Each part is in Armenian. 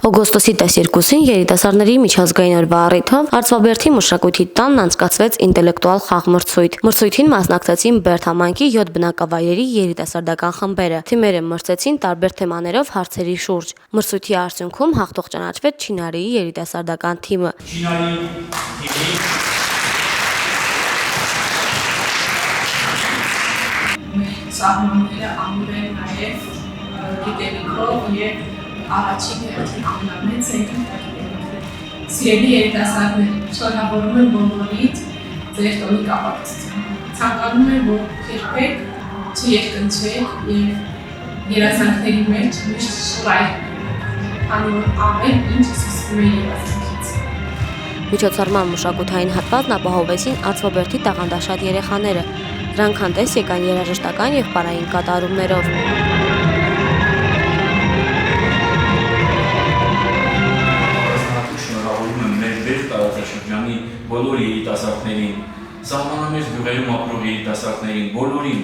Օգոստոսի 12-ին երիտասարդների միջազգային օրվա առիթով Արծվաբերդի մշակույթի տանն անցկացվեց ինտելեկտուալ խաղմրցույթ։ Մրցույթին մասնակցեցին Բերդ համայնքի 7 բնակավայրերի երիտասարդական խմբերը։ Թիմերը մրցեցին տարբեր թեմաներով հարցերի շուրջ։ Մրցույթի արդյունքում հաղթող ճանաչվեց Չինարիի երիտասարդական թիմը։ Սահմանները անում են նաև գիտելիքով և առաջին հերթին ամենամեծ գիտելիքով։ Սիրելի երիտասարդներ, շնորհավորում եմ բոլորիդ ձեր տոնի կապակցությամբ։ Ցանկանում եմ, որ երբեք չերկնչեք և երազանքների մեջ միշտ շռայլ, քանի որ ամեն ինչ սկսվում է երազանքից։ Միջոցառման մշակութային հատվածն ապահովեցին Արծվաբերդի տաղանդաշատ երեխաները։ Նրանք հանդես եկան երաժշտական և պարային կատարումներով։ Շնորհավորում եմ մեր Բերդ տարածաշրջանի բոլոր երիտասարդներին, սահմանամերձ գյուղերում ապրող երիտասարդներին,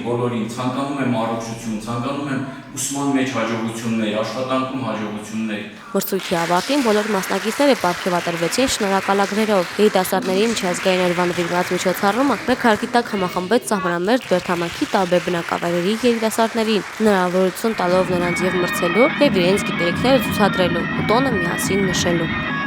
բոլորին ցանկանում եմ առողջություն, ցանկանում եմ ուսման մեջ հաջողություններ, աշխատանքում հաջողություններ։ Մրցույթի ավարտին բոլոր մասնակիցները պարգևատրվեցին շնորհակալագրերով։ Երիտասարդների միջազգային օրվա նվիրված միջոցառումը մեկ հարկի տակ համախմբեց սահմանամերձ Բերդ համայնքի տարբեր բնակավայրերի երիտասարդներին, հնարավորություն տալով նրանց և մրցելու, և իրենց գիտելիքները ցուցադրելու ու տոնը միասին նշելու։